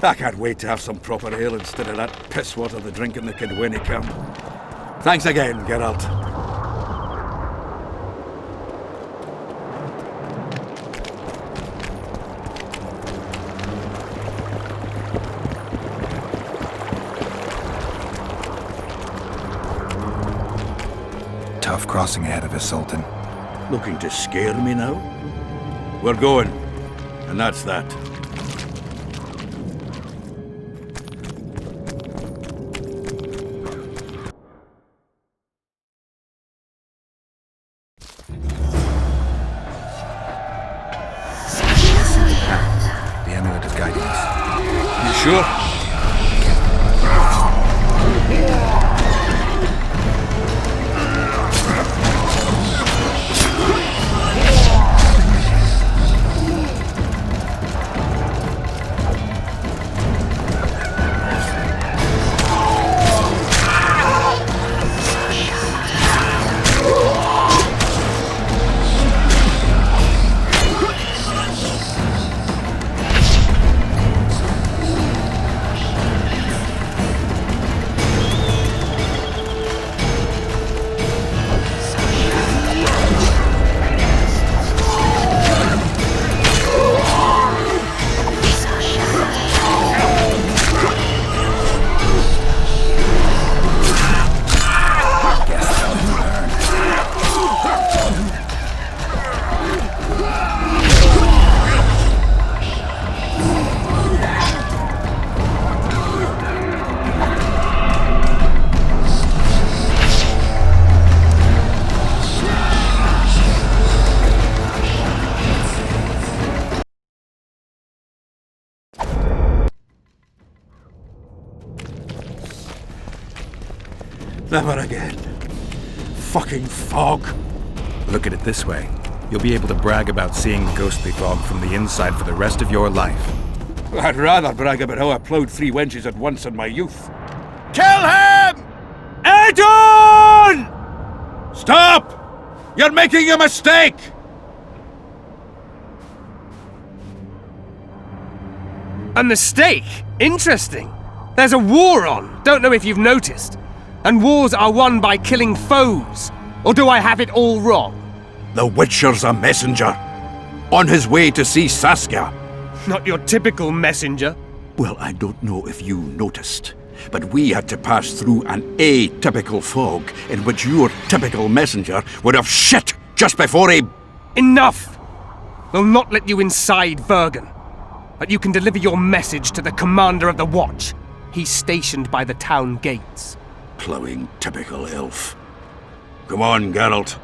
I can't wait to have some proper ale instead of that piss water the drinking the kid when he come. Thanks again, Geralt. Tough crossing ahead of us, Sultan. Looking to scare me now? We're going, and that's that. The amulet is guiding us. You sure? Never again. Fucking fog. Look at it this way. You'll be able to brag about seeing ghostly fog from the inside for the rest of your life. I'd rather brag about how I ploughed 3 wenches at once in my youth. Kill him! Adon! Stop! You're making a mistake! A mistake? Interesting. There's a war on. Don't know if you've noticed. And wars are won by killing foes. Or do I have it all wrong? The Witcher's a messenger. On his way to see Saskia. Not your typical messenger. Well, I don't know if you noticed, but we had to pass through an atypical fog in which your typical messenger would have shit just before he... Enough! We'll not let you inside Bergen. But you can deliver your message to the commander of the watch. He's stationed by the town gates. Ploughing typical elf. Come on, Geralt.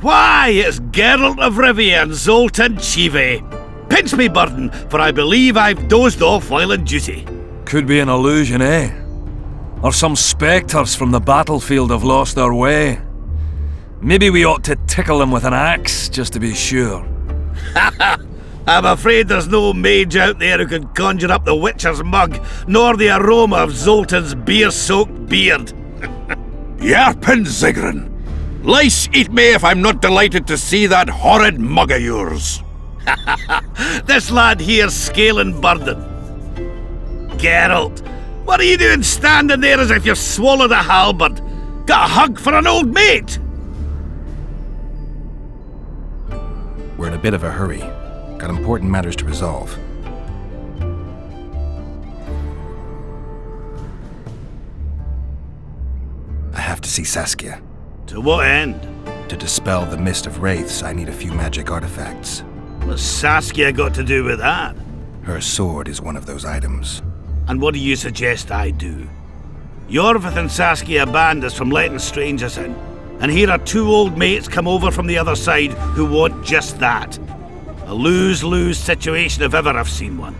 Why, it's Geralt of Rivia and Zoltan Chive. Pinch me, burden, for I believe I've dozed off while on duty. Could be an illusion, eh? Or some spectres from the battlefield have lost their way. Maybe we ought to tickle them with an axe, just to be sure. I'm afraid there's no mage out there who can conjure up the Witcher's mug, nor the aroma of Zoltan's beer-soaked beard. Yarpin Zigrin! Lice eat me if I'm not delighted to see that horrid mug of yours. This lad here's scaling burden. Geralt, what are you doing standing there as if you've swallowed a halberd? Got a hug for an old mate? We're in a bit of a hurry. Got important matters to resolve. I have to see Saskia. To what end? To dispel the mist of wraiths, I need a few magic artifacts. What's Saskia got to do with that? Her sword is one of those items. And what do you suggest I do? Yorvith and Saskia banned us from letting strangers in. And here are two old mates come over from the other side who want just that. A lose-lose situation if ever I've seen one.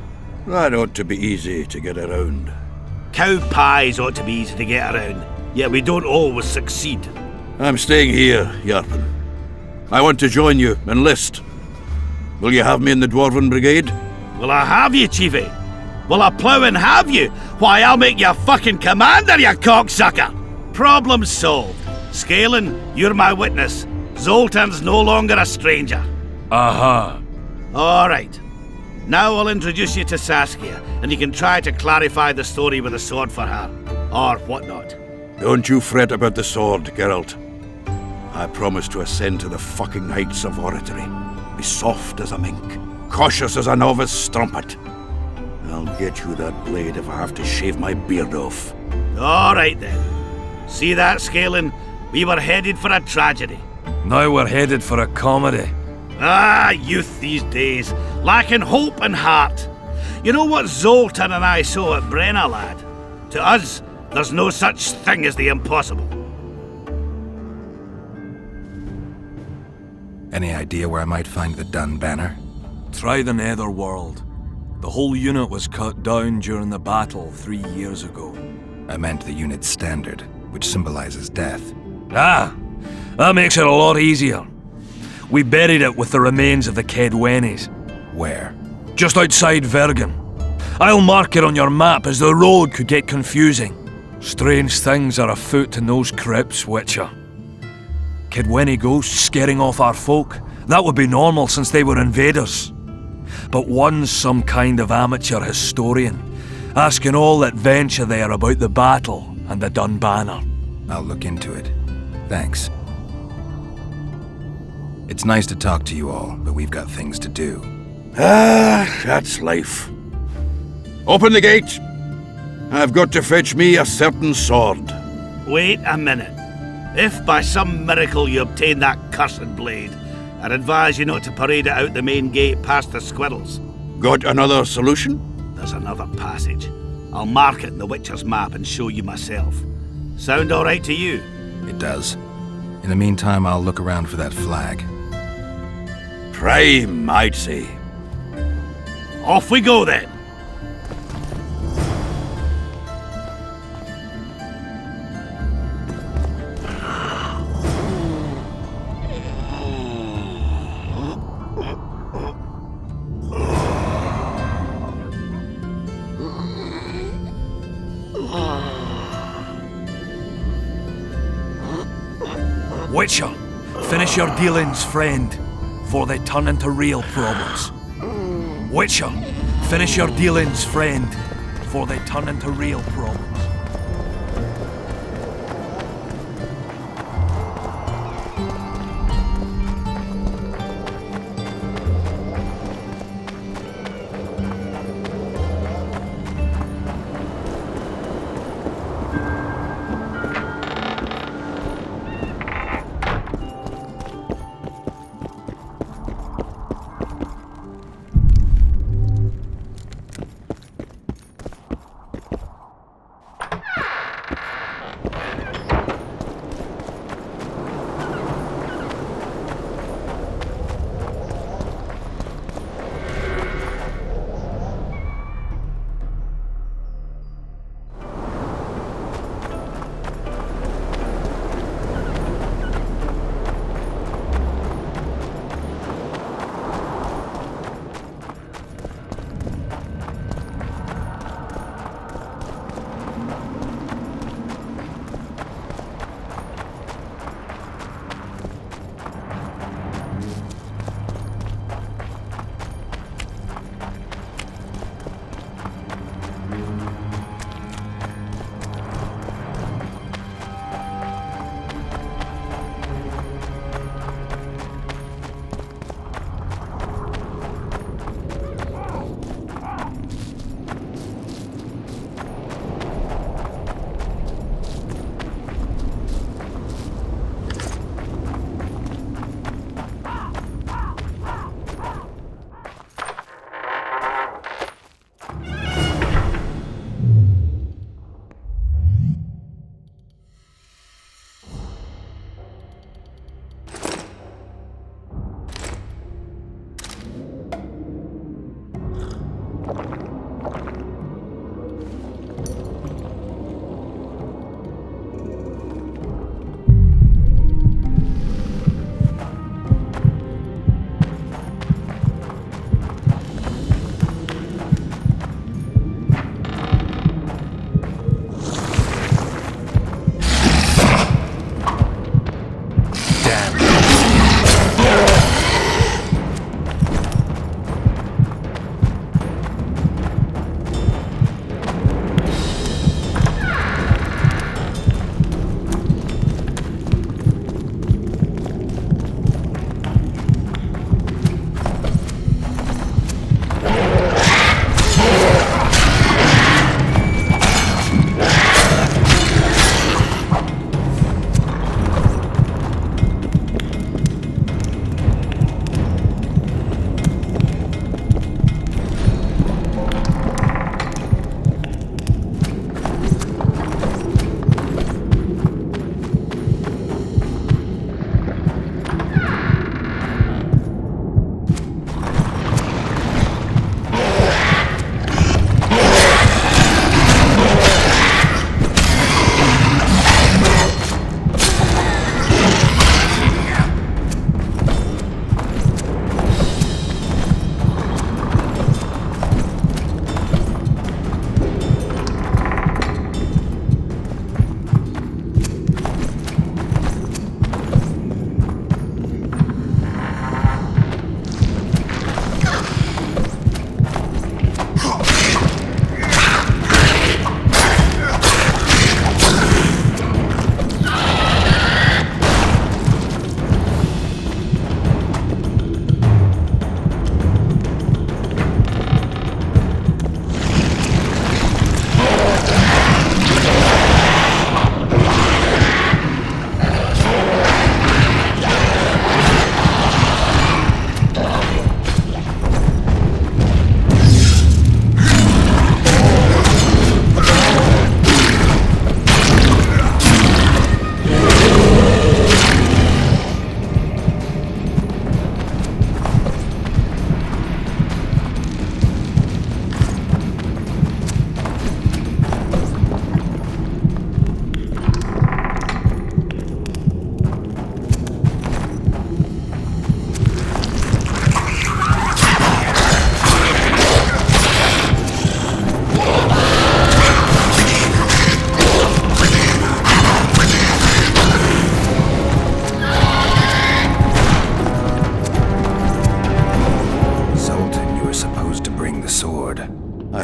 That ought to be easy to get around. Cow pies ought to be easy to get around, yet we don't always succeed. I'm staying here, Yarpen. I want to join you, enlist. Will you have me in the Dwarven Brigade? Will I have you, Chiefy? Will I plough and have you? Why, I'll make you fucking commander, you cocksucker! Problem solved. Scalen, you're my witness. Zoltan's no longer a stranger. Aha. Alright. Now I'll introduce you to Saskia, and you can try to clarify the story with a sword for her. Or whatnot. Don't you fret about the sword, Geralt. I promise to ascend to the fucking heights of oratory. Be soft as a mink, cautious as a novice strumpet. I'll get you that blade if I have to shave my beard off. Alright then. See that, Scalen? We were headed for a tragedy. Now we're headed for a comedy. Ah, youth these days, lacking hope and heart. You know what Zoltan and I saw at Brenna, lad? To us, there's no such thing as the impossible. Any idea where I might find the Dun banner? Try the Netherworld. The whole unit was cut down during the battle 3 years ago. I meant the unit's standard, which symbolizes death. Ah, that makes it a lot easier. We buried it with the remains of the Kedwenis. Where? Just outside Vergen. I'll mark it on your map as the road could get confusing. Strange things are afoot in those crypts, Witcher. Kedweni ghosts scaring off our folk. That would be normal since they were invaders. But one's some kind of amateur historian, asking all that venture there about the battle and the Dun banner. I'll look into it. Thanks. It's nice to talk to you all, but we've got things to do. Ah, that's life. Open the gate. I've got to fetch me a certain sword. Wait a minute. If by some miracle you obtain that cursed blade, I'd advise you not to parade it out the main gate past the squirrels. Got another solution? There's another passage. I'll mark it in the Witcher's map and show you myself. Sound all right to you? It does. In the meantime, I'll look around for that flag. Prime, I'd say. Off we go then. Witcher, finish your dealings, friend, before they turn into real problems. Witcher, finish your dealings, friend, before they turn into real problems.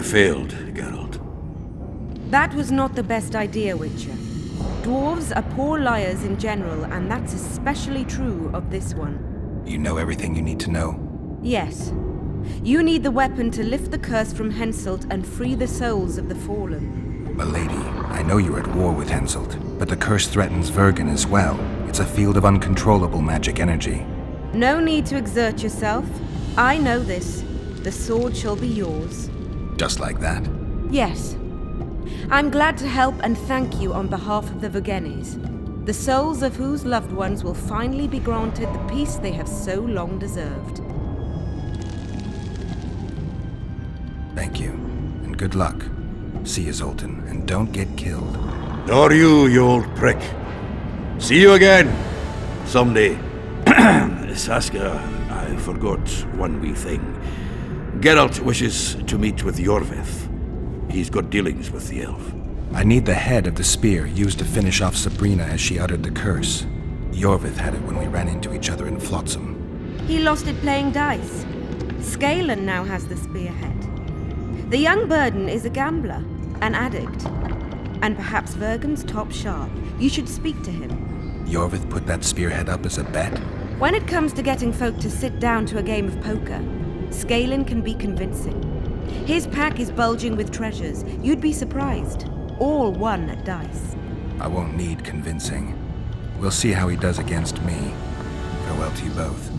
failed, Geralt. That was not the best idea, Witcher. Dwarves are poor liars in general, and that's especially true of this one. You know everything you need to know. Yes. You need the weapon to lift the curse from Henselt and free the souls of the fallen. Milady, I know you're at war with Henselt, but the curse threatens Vergen as well. It's a field of uncontrollable magic energy. No need to exert yourself. I know this. The sword shall be yours. Just like that? Yes. I'm glad to help and thank you on behalf of the Vergenes, the souls of whose loved ones will finally be granted the peace they have so long deserved. Thank you, and good luck. See you, Zoltan, and don't get killed. Nor you old prick. See you again. Someday. Saska, I forgot one wee thing. Geralt wishes to meet with Yorvith. He's got dealings with the elf. I need the head of the spear used to finish off Sabrina as she uttered the curse. Yorvith had it when we ran into each other in Flotsam. He lost it playing dice. Scalen now has the spearhead. The young Burden is a gambler, an addict, and perhaps Vergen's top sharp. You should speak to him. Yorvith put that spearhead up as a bet? When it comes to getting folk to sit down to a game of poker, Scalen can be convincing. His pack is bulging with treasures. You'd be surprised. All won at dice. I won't need convincing. We'll see how he does against me. Farewell to you both.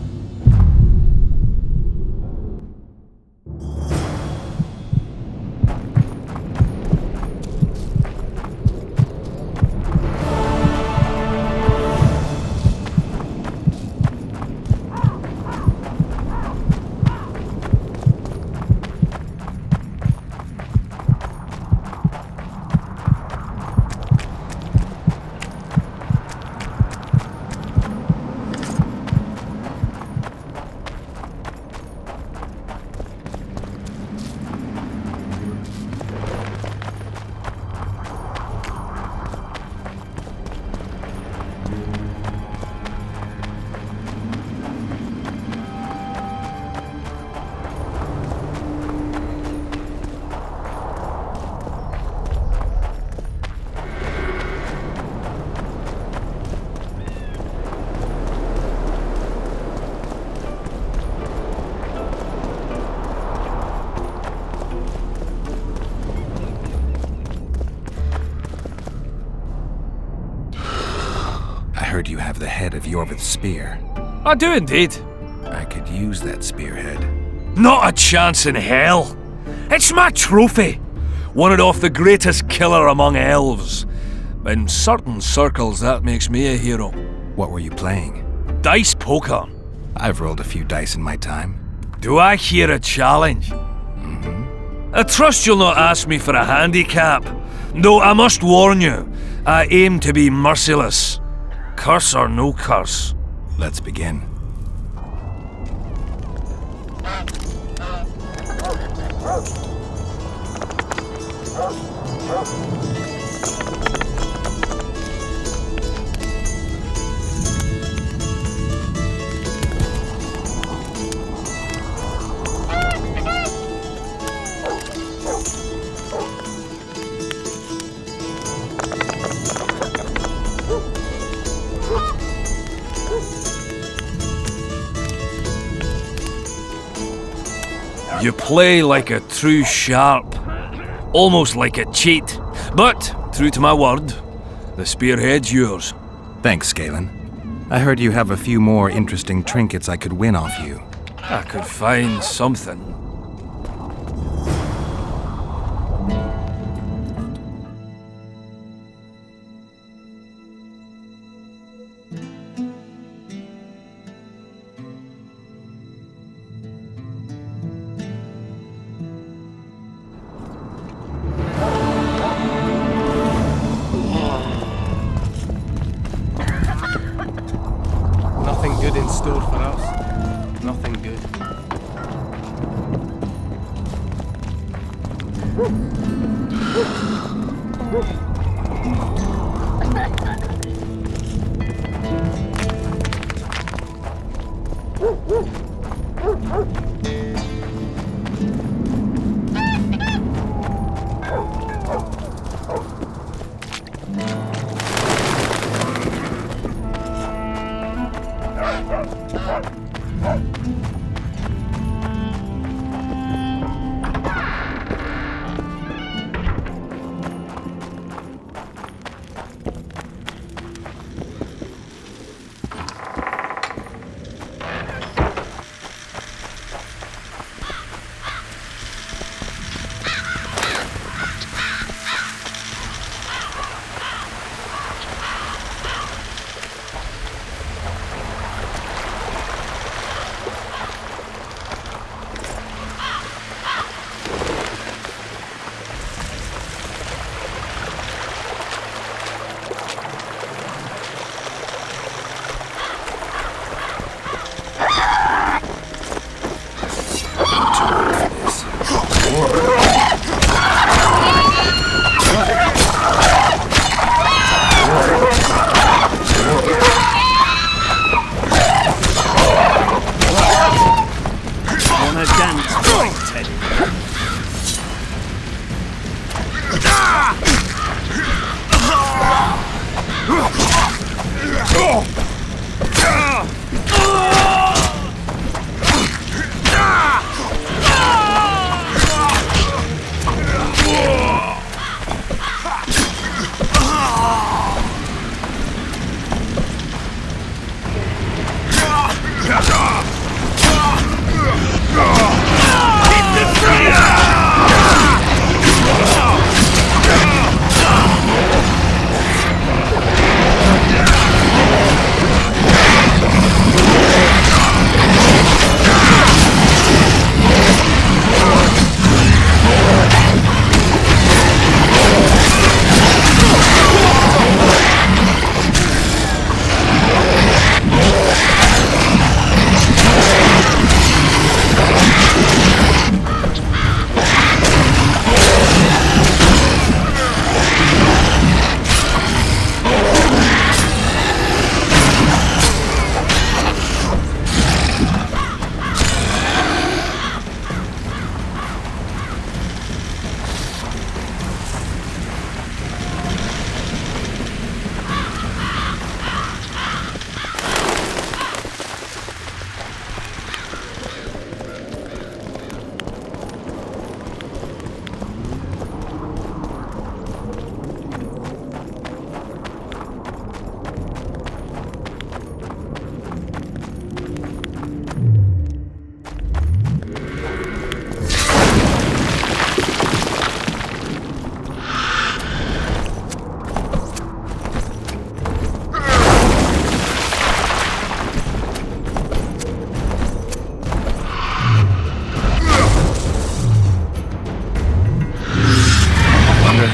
I heard you have the head of Yorvith's spear. I do indeed. I could use that spearhead. Not a chance in hell. It's my trophy. Won it off the greatest killer among elves. In certain circles, that makes me a hero. What were you playing? Dice poker. I've rolled a few dice in my time. Do I hear a challenge? I trust you'll not ask me for a handicap. Though I must warn you, I aim to be merciless. Curse or no curse. Let's begin. You play like a true sharp, almost like a cheat. But, true to my word, the spearhead's yours. Thanks, Scalen. I heard you have a few more interesting trinkets I could win off you. I could find something. Nothing good in store for us. Nothing good.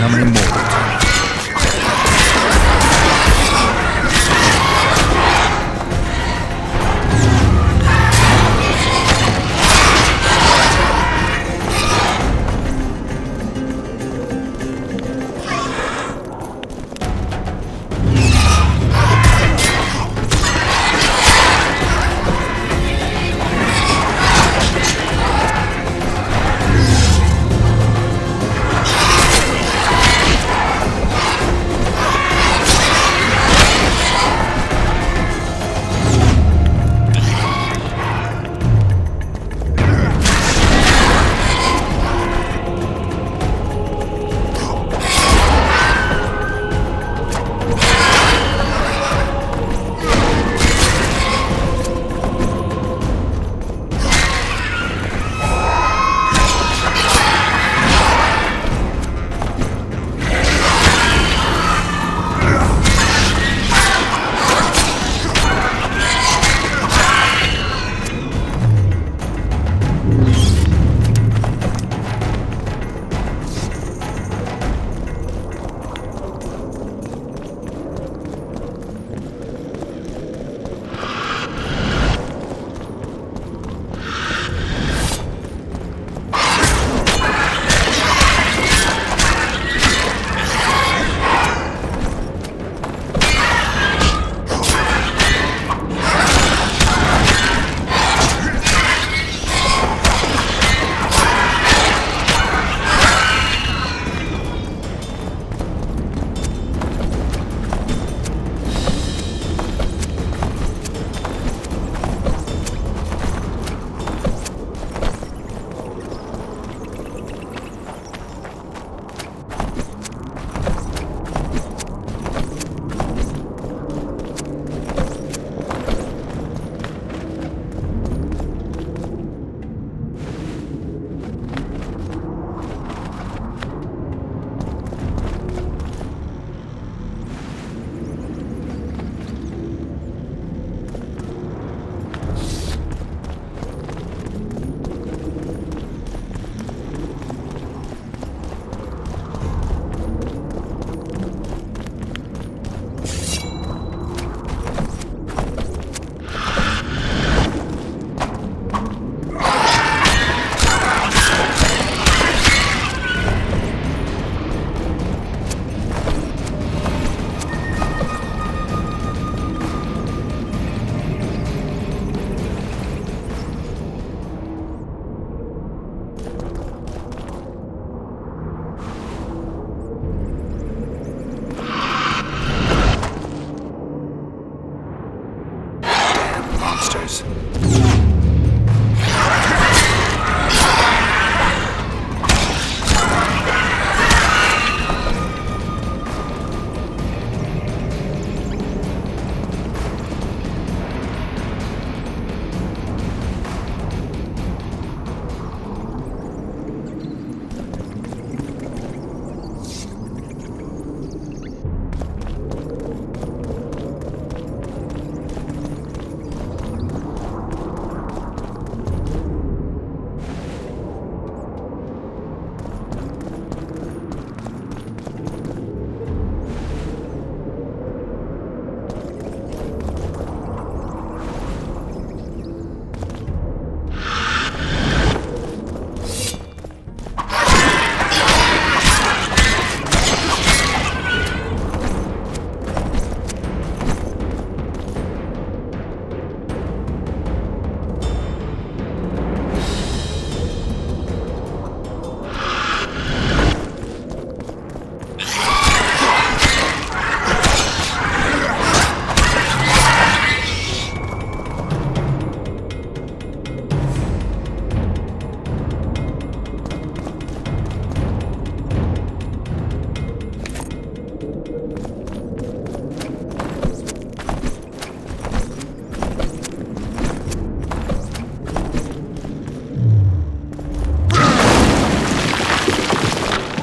How many more?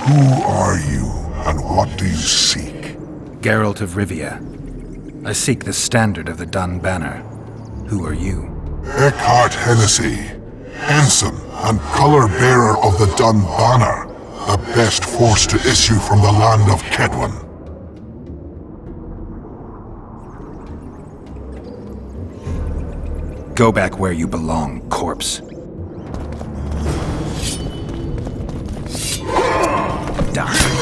Who are you, and what do you seek? Geralt of Rivia. I seek the standard of the Dun Banner. Who are you? Eckhart Hennessy, ensign and color-bearer of the Dun Banner, the best force to issue from the land of Kedwen. Go back where you belong, corpse. Die.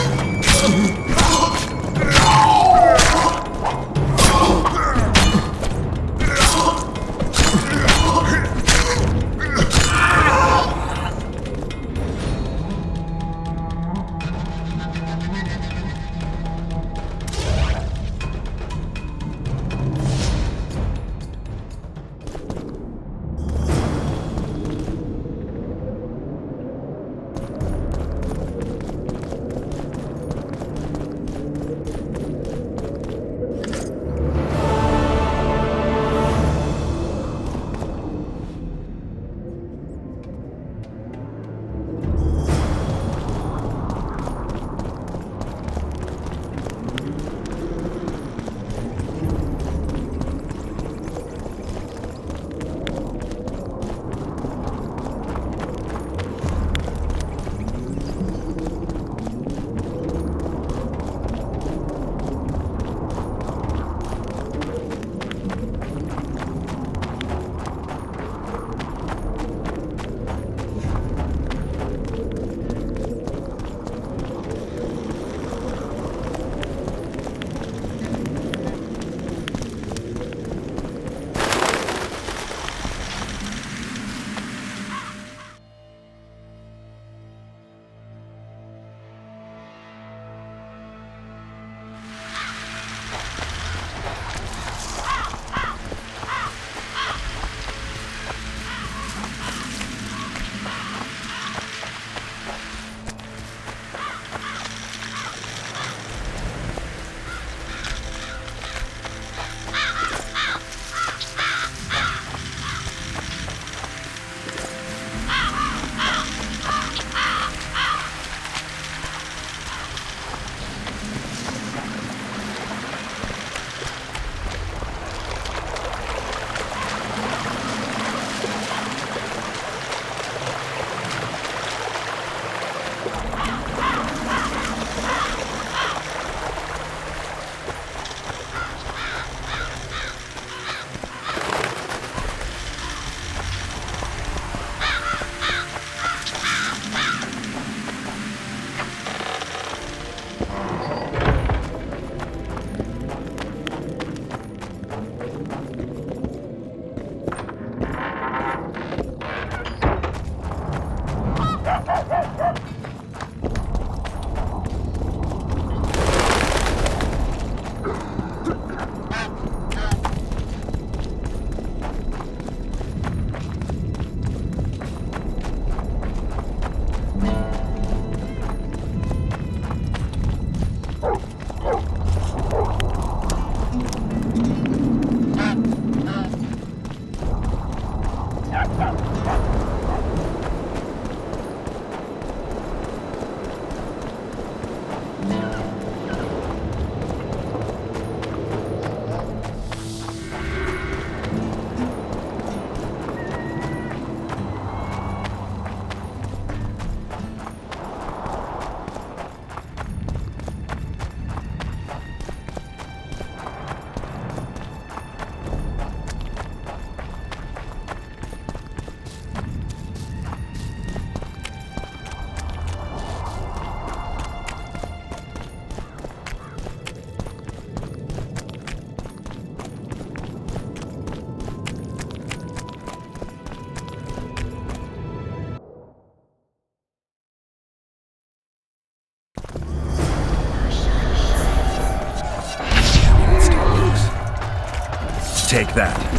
Take that.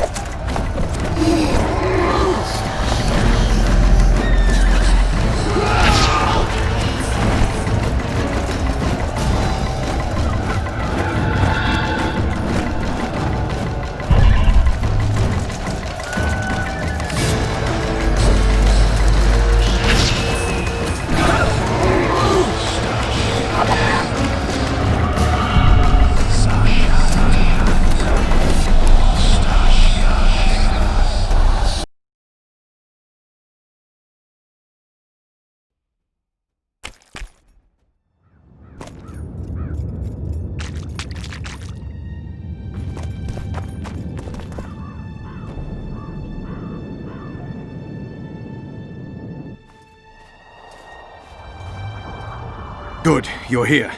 Good, you're here.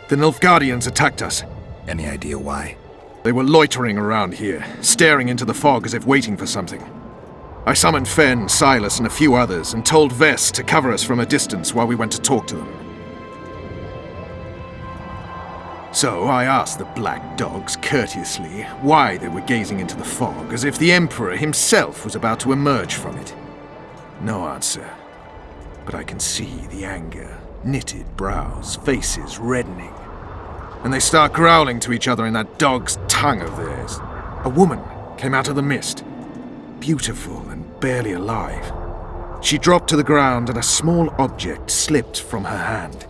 The Nilfgaardians attacked us. Any idea why? They were loitering around here, staring into the fog as if waiting for something. I summoned Fen, Silas, and a few others, and told Vess to cover us from a distance while we went to talk to them. So I asked the black dogs courteously why they were gazing into the fog, as if the Emperor himself was about to emerge from it. No answer. But I can see the anger, knitted brows, faces reddening. And they start growling to each other in that dog's tongue of theirs. A woman came out of the mist, beautiful and barely alive. She dropped to the ground and a small object slipped from her hand.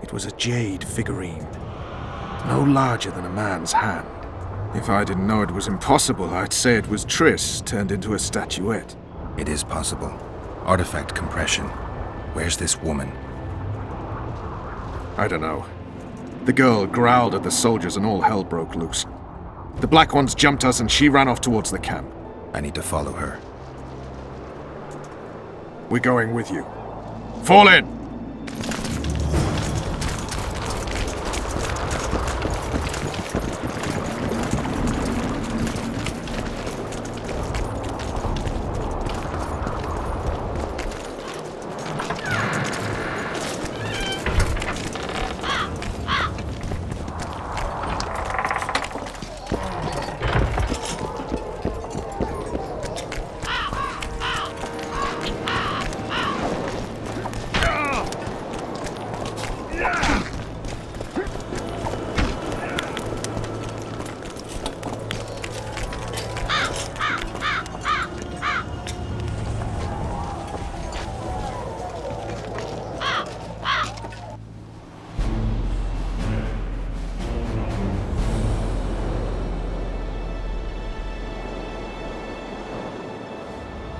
It was a jade figurine, no larger than a man's hand. If I didn't know it was impossible, I'd say it was Triss turned into a statuette. It is possible. Artifact compression. Where's this woman? I don't know. The girl growled at the soldiers and all hell broke loose. The black ones jumped us and she ran off towards the camp. I need to follow her. We're going with you. Fall in!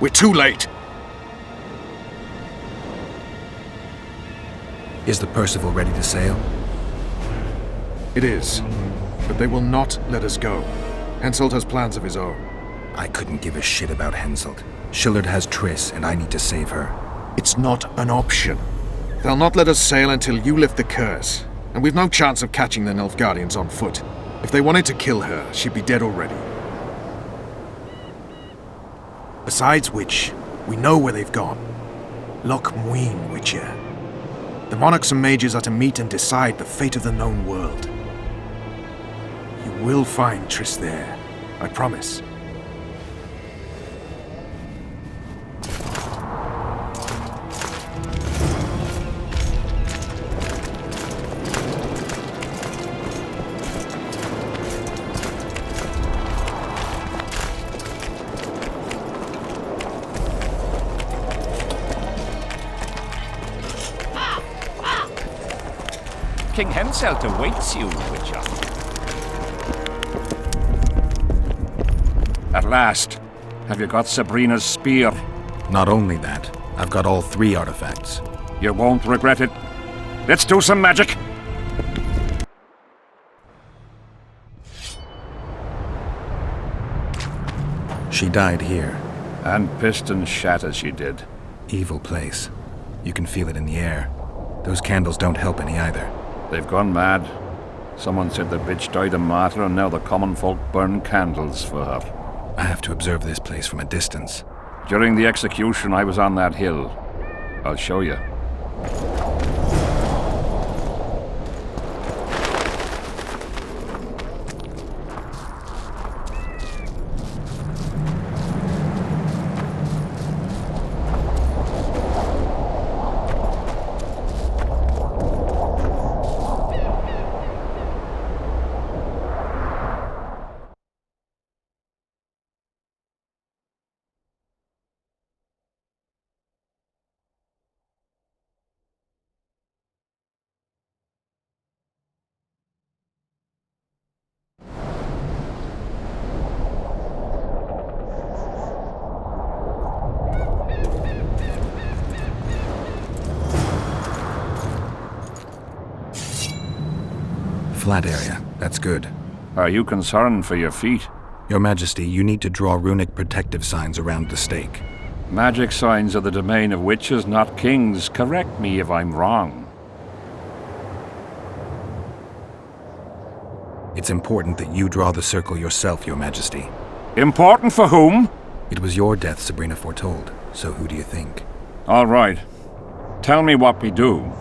We're too late. Is the Percival ready to sail? It is, but they will not let us go. Henselt has plans of his own. I couldn't give a shit about Henselt. Shillard has Triss, and I need to save her. It's not an option. They'll not let us sail until you lift the curse, and we've no chance of catching the Nilfgaardians on foot. If they wanted to kill her, she'd be dead already. Besides which, we know where they've gone. Loch Muin, Witcher. The monarchs and mages are to meet and decide the fate of the known world. You will find Triss there, I promise. King Henselt awaits you, Witcher. At last. Have you got Sabrina's spear? Not only that, I've got all 3 artifacts. You won't regret it. Let's do some magic. She died here. And pissed and shat as she did. Evil place. You can feel it in the air. Those candles don't help any either. They've gone mad. Someone said the bitch died a martyr and now the common folk burn candles for her. I have to observe this place from a distance. During the execution, I was on that hill. I'll show you. Flat area. That's good. Are you concerned for your feet? Your Majesty, you need to draw runic protective signs around the stake. Magic signs are the domain of witches, not kings. Correct me if I'm wrong. It's important that you draw the circle yourself, Your Majesty. Important for whom? It was your death Sabrina foretold, so who do you think? All right. Tell me what we do.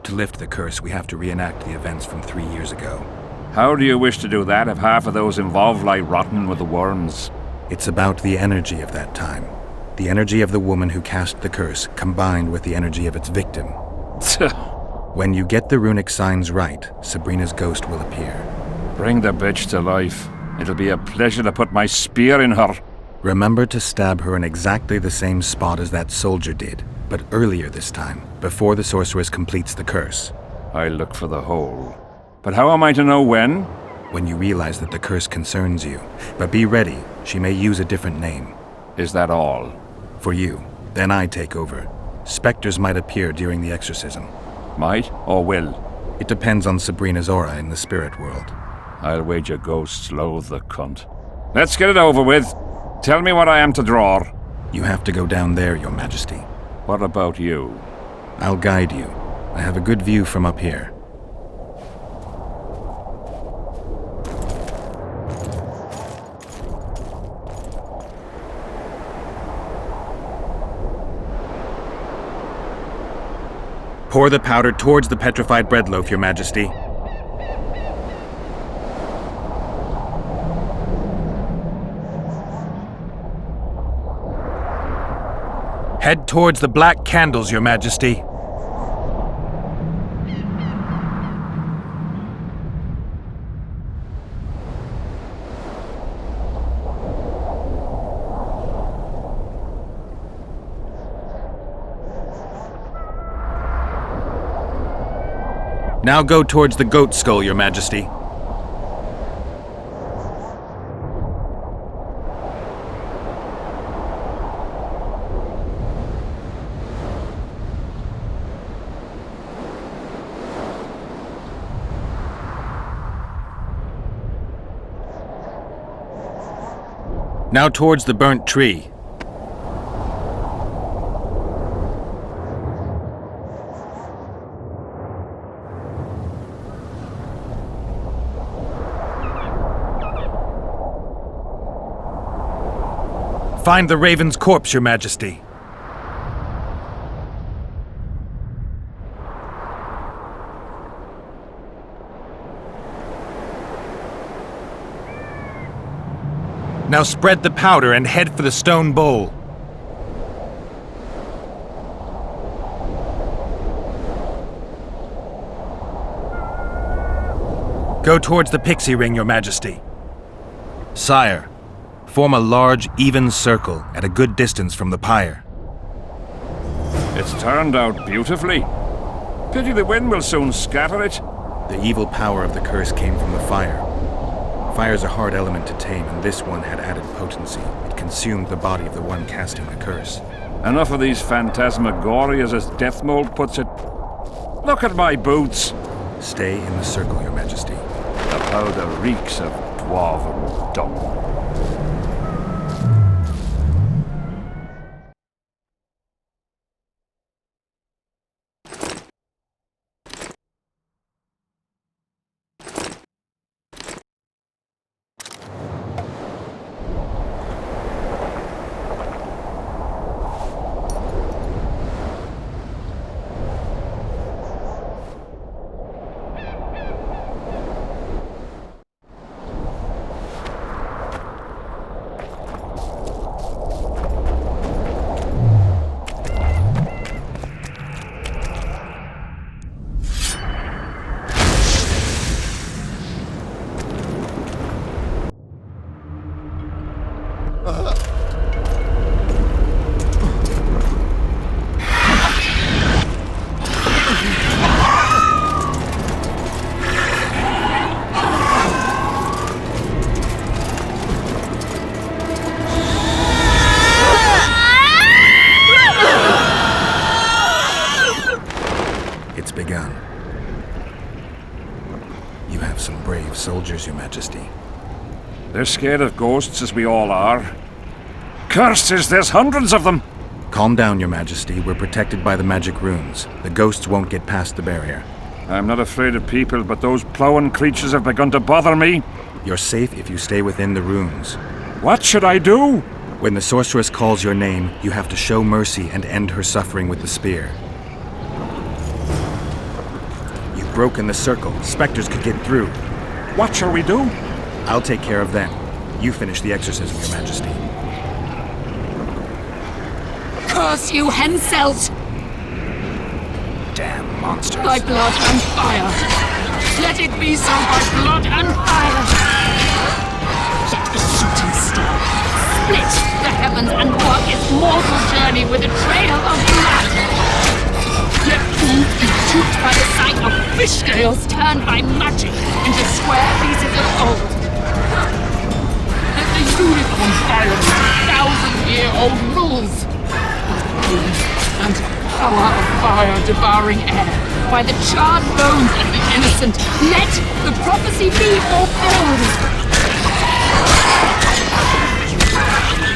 To lift the curse, we have to reenact the events from 3 years ago. How do you wish to do that if half of those involved lie rotten with the worms? It's about the energy of that time. The energy of the woman who cast the curse, combined with the energy of its victim. When you get the runic signs right, Sabrina's ghost will appear. Bring the bitch to life. It'll be a pleasure to put my spear in her. Remember to stab her in exactly the same spot as that soldier did, but earlier this time, before the sorceress completes the curse. I'll look for the hole. But how am I to know when? When you realize that the curse concerns you. But be ready, she may use a different name. Is that all? For you. Then I take over. Spectres might appear during the exorcism. Might or will? It depends on Sabrina's aura in the spirit world. I'll wager ghosts loathe the cunt. Let's get it over with. Tell me what I am to draw. You have to go down there, Your Majesty. What about you? I'll guide you. I have a good view from up here. Pour the powder towards the petrified bread loaf, Your Majesty. Head towards the black candles, Your Majesty. Now go towards the goat skull, Your Majesty. Now towards the burnt tree. Find the raven's corpse, Your Majesty. Now spread the powder and head for the stone bowl. Go towards the pixie ring, Your Majesty. Sire, form a large, even circle at a good distance from the pyre. It's turned out beautifully. Pity the wind will soon scatter it. The evil power of the curse came from the fire. Fire's a hard element to tame, and this one had added potency. It consumed the body of the one casting the curse. Enough of these phantasmagorias, as Death Mold puts it. Look at my boots. Stay in the circle, Your Majesty. The powder reeks of dwarven dung. Begun. You have some brave soldiers, Your Majesty. They're scared of ghosts, as we all are. Curses, there's hundreds of them! Calm down, Your Majesty. We're protected by the magic runes. The ghosts won't get past the barrier. I'm not afraid of people, but those ploughing creatures have begun to bother me. You're safe if you stay within the runes. What should I do? When the sorceress calls your name, you have to show mercy and end her suffering with the spear. You've broken the circle. Spectres could get through. What shall we do? I'll take care of them. You finish the exorcism, Your Majesty. Curse you, Henselt! Damn monsters. By blood and fire! Let it be so by blood and fire! Let the shooting star split the heavens and walk its mortal journey with a trail of blood! Let fools be duped by the sight of fish scales turned by magic into square pieces of gold! Let the unicorn violate 1,000-year-old rules! And power of fire devouring air, by the charred bones of the innocent, let the prophecy be fulfilled!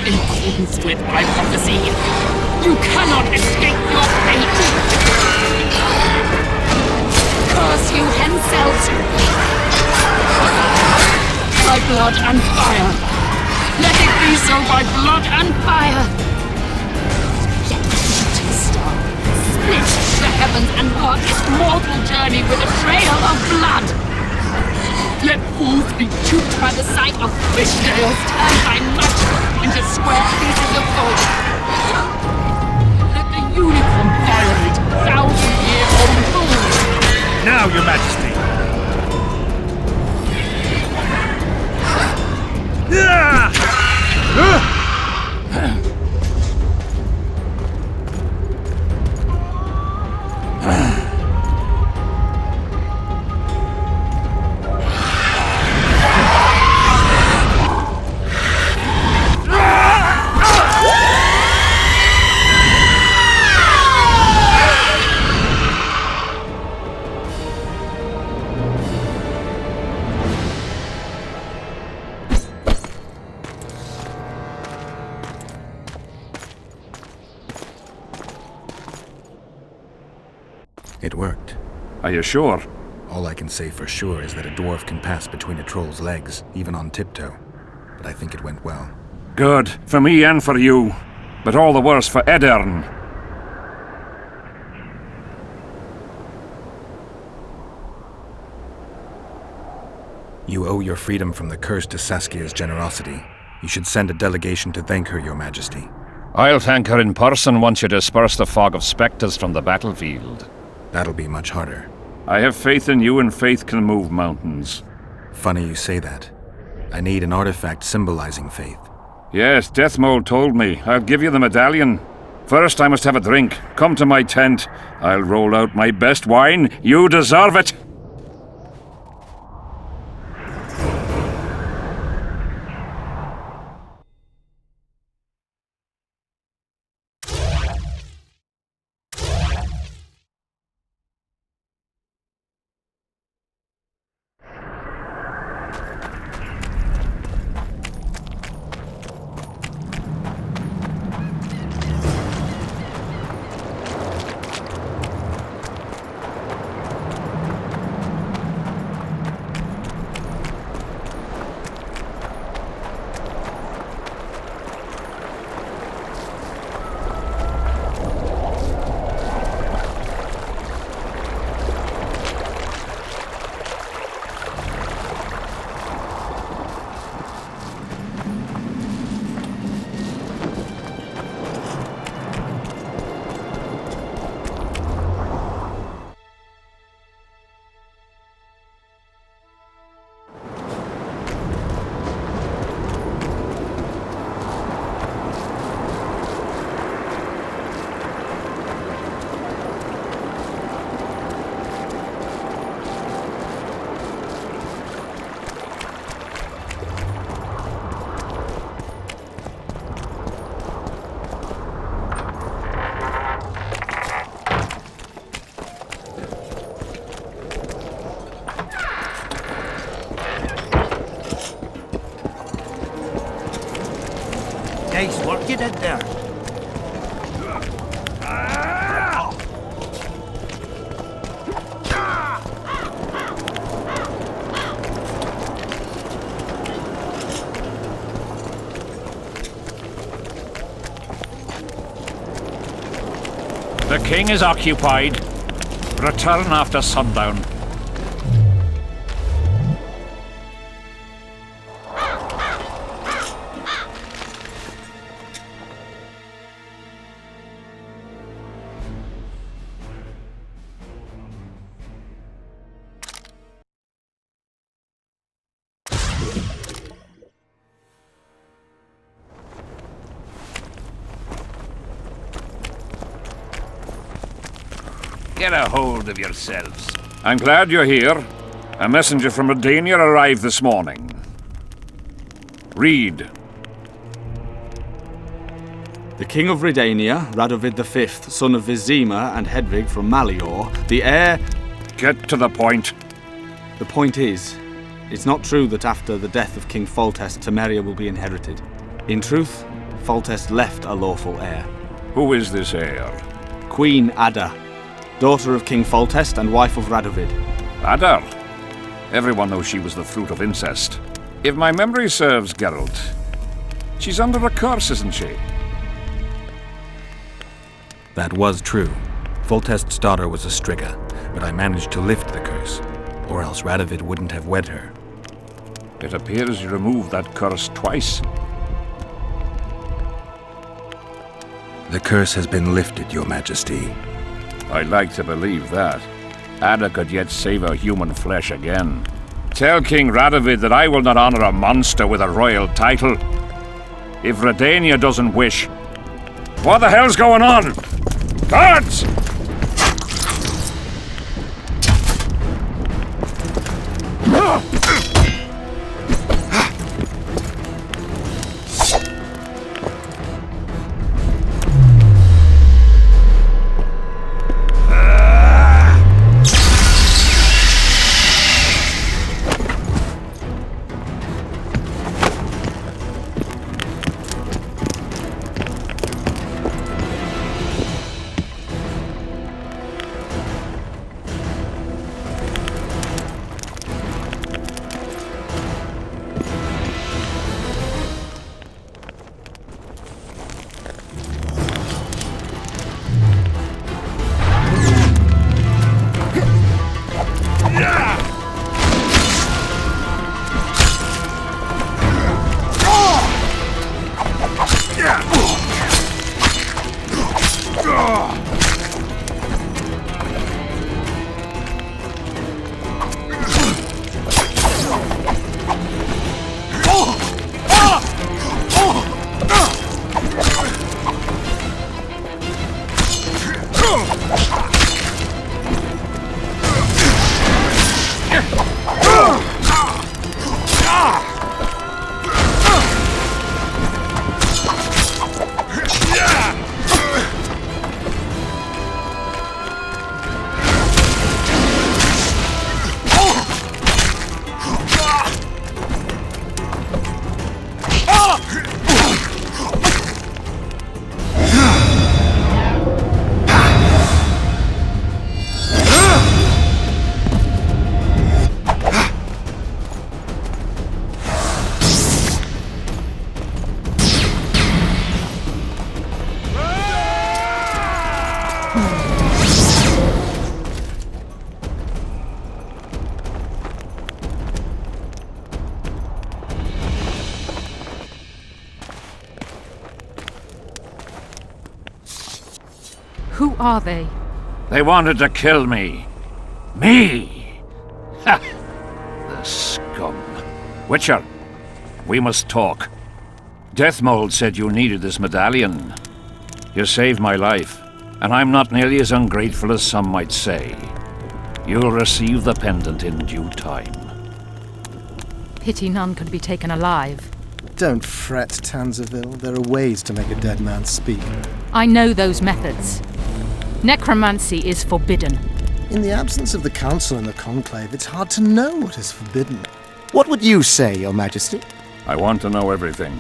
In accordance with my prophecy, you cannot escape your fate! Curse you, Henselt! By blood and fire! Let it be so by blood and fire! Split the heavens and walk its mortal journey with a trail of blood! Let fools be duped by the sight of fish scales turned by magic into square pieces of gold! Let the unicorn violate 1,000-year-old rules! Now, Your Majesty! It worked. Are you sure? All I can say for sure is that a dwarf can pass between a troll's legs, even on tiptoe. But I think it went well. Good. For me and for you. But all the worse for Edern. You owe your freedom from the curse to Saskia's generosity. You should send a delegation to thank her, Your Majesty. I'll thank her in person once you disperse the fog of spectres from the battlefield. That'll be much harder. I have faith in you, and faith can move mountains. Funny you say that. I need an artifact symbolizing faith. Yes, Deathmold told me. I'll give you the medallion. First, I must have a drink. Come to my tent. I'll roll out my best wine. You deserve it! Nice work you did there. The king is occupied. Return after sundown. Get a hold of yourselves. I'm glad you're here. A messenger from Redania arrived this morning. Read. The King of Redania, Radovid V, son of Vizima and Hedvig from Malior, the heir... Get to the point. The point is, it's not true that after the death of King Foltest, Temeria will be inherited. In truth, Foltest left a lawful heir. Who is this heir? Queen Ada, daughter of King Foltest and wife of Radovid. Ada? Everyone knows she was the fruit of incest. If my memory serves, Geralt, she's under a curse, isn't she? That was true. Foltest's daughter was a Striga, but I managed to lift the curse, or else Radovid wouldn't have wed her. It appears you removed that curse twice. The curse has been lifted, Your Majesty. I'd like to believe that. Ada could yet save her human flesh again. Tell King Radovid that I will not honor a monster with a royal title. If Redania doesn't wish... What the hell's going on? Guards! Who are they? They wanted to kill me. Me! Ha! The scum. Witcher, we must talk. Deathmold said you needed this medallion. You saved my life, and I'm not nearly as ungrateful as some might say. You'll receive the pendant in due time. Pity none could be taken alive. Don't fret, Tanzaville. There are ways to make a dead man speak. I know those methods. Necromancy is forbidden. In the absence of the Council and the Conclave, it's hard to know what is forbidden. What would you say, Your Majesty? I want to know everything.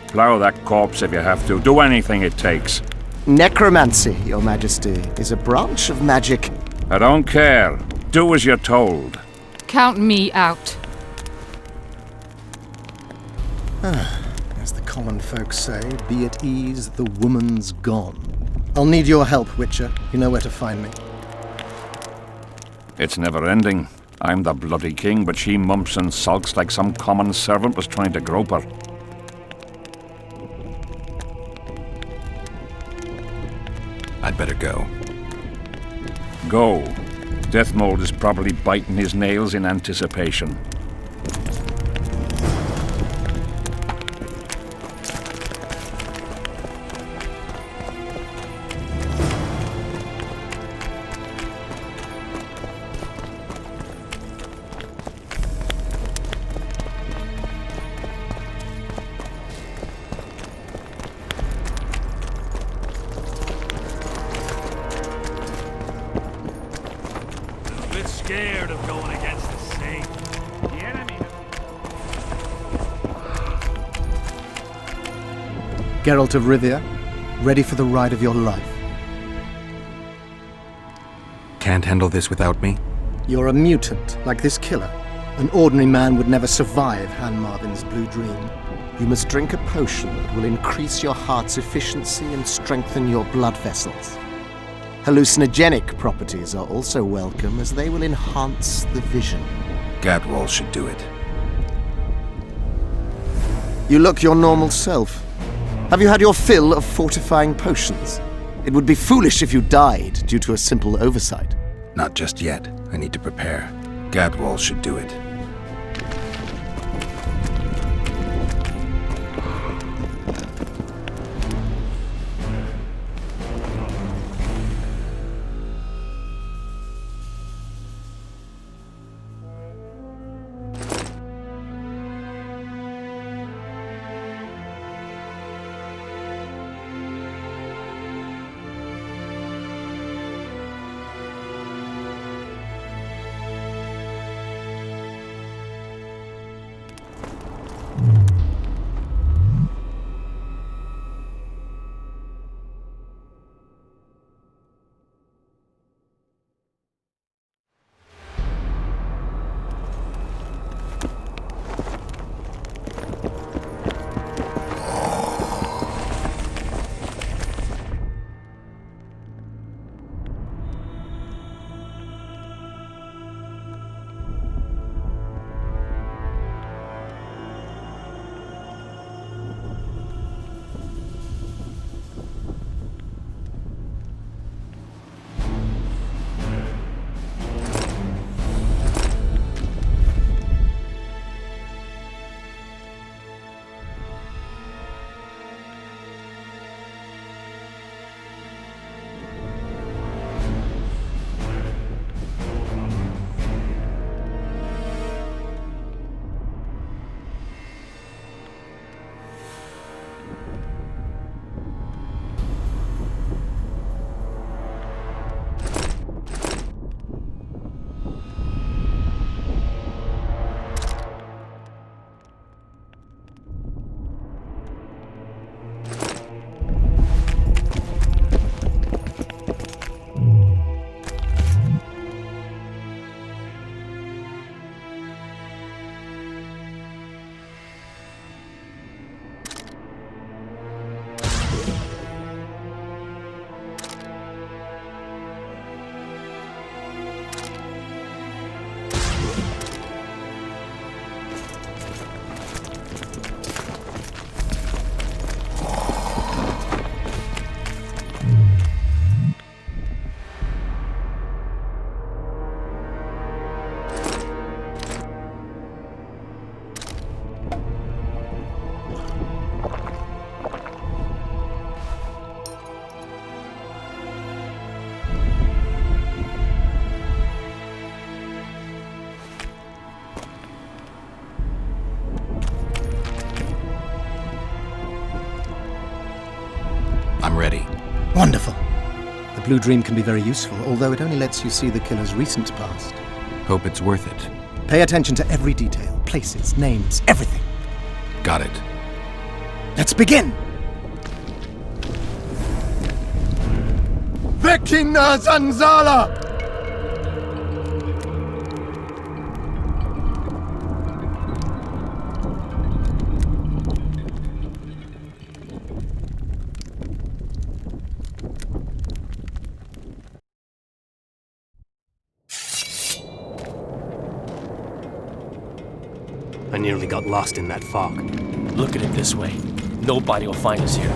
Plow that corpse if you have to. Do anything it takes. Necromancy, Your Majesty, is a branch of magic. I don't care. Do as you're told. Count me out. As the common folk say, be at ease, the woman's gone. I'll need your help, Witcher. You know where to find me. It's never ending. I'm the bloody king, but she mumps and sulks like some common servant was trying to grope her. I'd better go. Go. Deathmold is probably biting his nails in anticipation. Scared of going against the sea. The enemy. Geralt of Rivia, ready for the ride of your life. Can't handle this without me? You're a mutant, like this killer. An ordinary man would never survive Han Marvin's blue dream. You must drink a potion that will increase your heart's efficiency and strengthen your blood vessels. Hallucinogenic properties are also welcome, as they will enhance the vision. Gadwall should do it. You look your normal self. Have you had your fill of fortifying potions? It would be foolish if you died due to a simple oversight. Not just yet. I need to prepare. Gadwall should do it. I'm ready. Wonderful. The blue dream can be very useful, although it only lets you see the killer's recent past. Hope it's worth it. Pay attention to every detail, places, names, everything. Got it. Let's begin! Vekina Zanzala! I nearly got lost in that fog. Look at it this way. Nobody will find us here.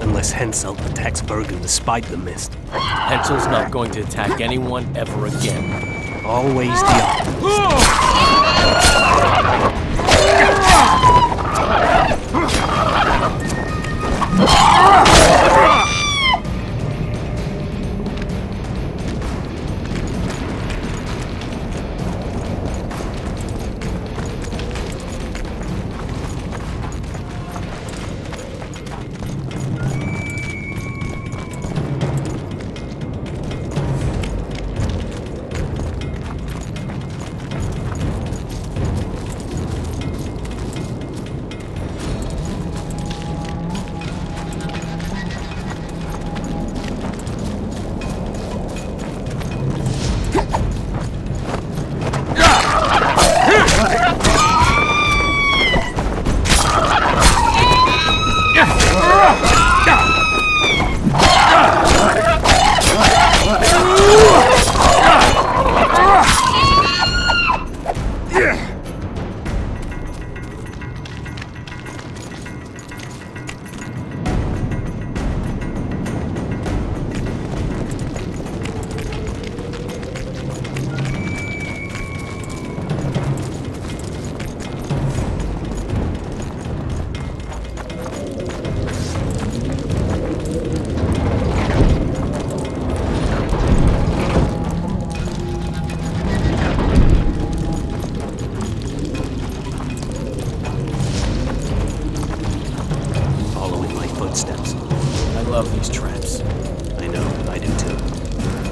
Unless Hensel attacks Bergen despite the mist. Hensel's not going to attack anyone ever again. Always the opposite.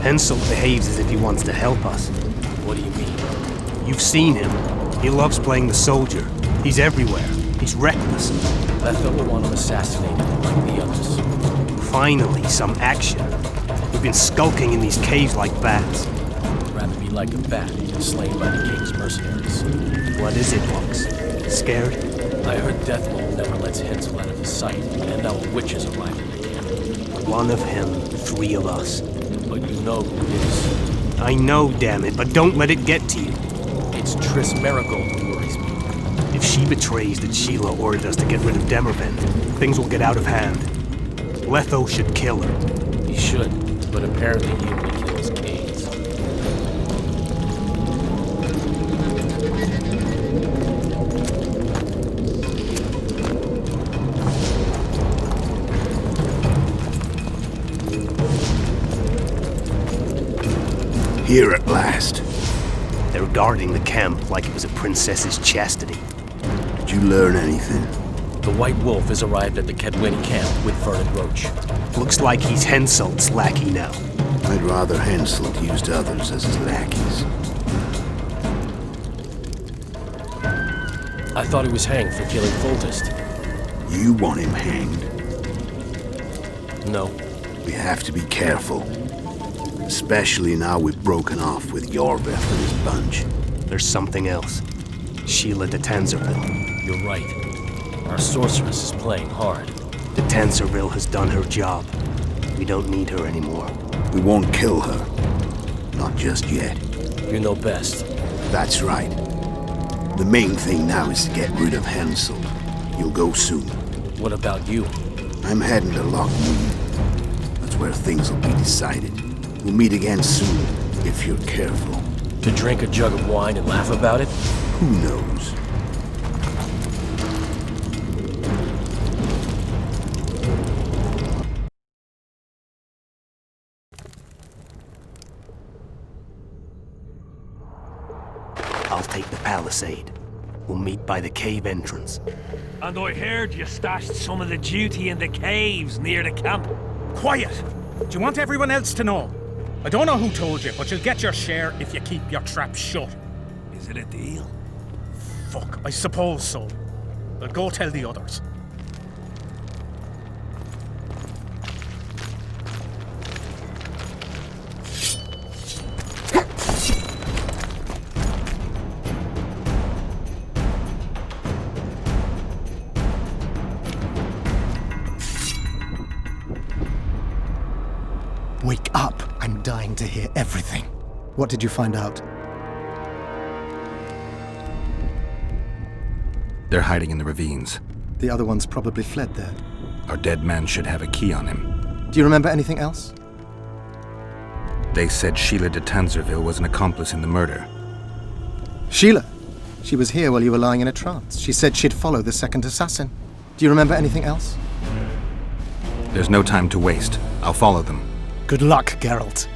Hensel behaves as if he wants to help us. What do you mean? You've seen him. He loves playing the soldier. He's everywhere. He's reckless. That fellow want to assassinate him like the others. Finally, some action. We've been skulking in these caves like bats. I'd rather be like a bat than slain by the king's mercenaries. What is it, Lux? Scared? I heard Deathmold never lets Hensel out of his sight, and now a witch has arrived in the camp. One of him, 3 of us. But you know who it is. I know, damn it, but don't let it get to you. It's Triss Marigold who worries me. If she betrays that Sheila ordered us to get rid of Demervent, things will get out of hand. Letho should kill her. He should, but apparently he only kills Canes. Here at last. They're guarding the camp like it was a princess's chastity. Did you learn anything? The White Wolf has arrived at the Kedwini camp with Vernon Roach. Looks like he's Henselt's lackey now. I'd rather Henselt used others as his lackeys. I thought he was hanged for killing Foltest. You want him hanged? No. We have to be careful. Especially now we've broken off with Yorveth and his bunch. There's something else. Sheila de Tanzerville. You're right. Our sorceress is playing hard. De Tanzerville has done her job. We don't need her anymore. We won't kill her. Not just yet. You know best. That's right. The main thing now is to get rid of Henselt. You'll go soon. What about you? I'm heading to Lochmead. That's where things will be decided. We'll meet again soon, if you're careful. To drink a jug of wine and laugh about it? Who knows? I'll take the palisade. We'll meet by the cave entrance. And I heard you stashed some of the duty in the caves near the camp. Quiet! Do you want everyone else to know? I don't know who told you, but you'll get your share if you keep your trap shut. Is it a deal? Fuck, I suppose so. But go tell the others. Wake up! I'm dying to hear everything. What did you find out? They're hiding in the ravines. The other ones probably fled there. Our dead man should have a key on him. Do you remember anything else? They said Sheila de Tanzerville was an accomplice in the murder. Sheila? She was here while you were lying in a trance. She said she'd follow the second assassin. Do you remember anything else? There's no time to waste. I'll follow them. Good luck, Geralt.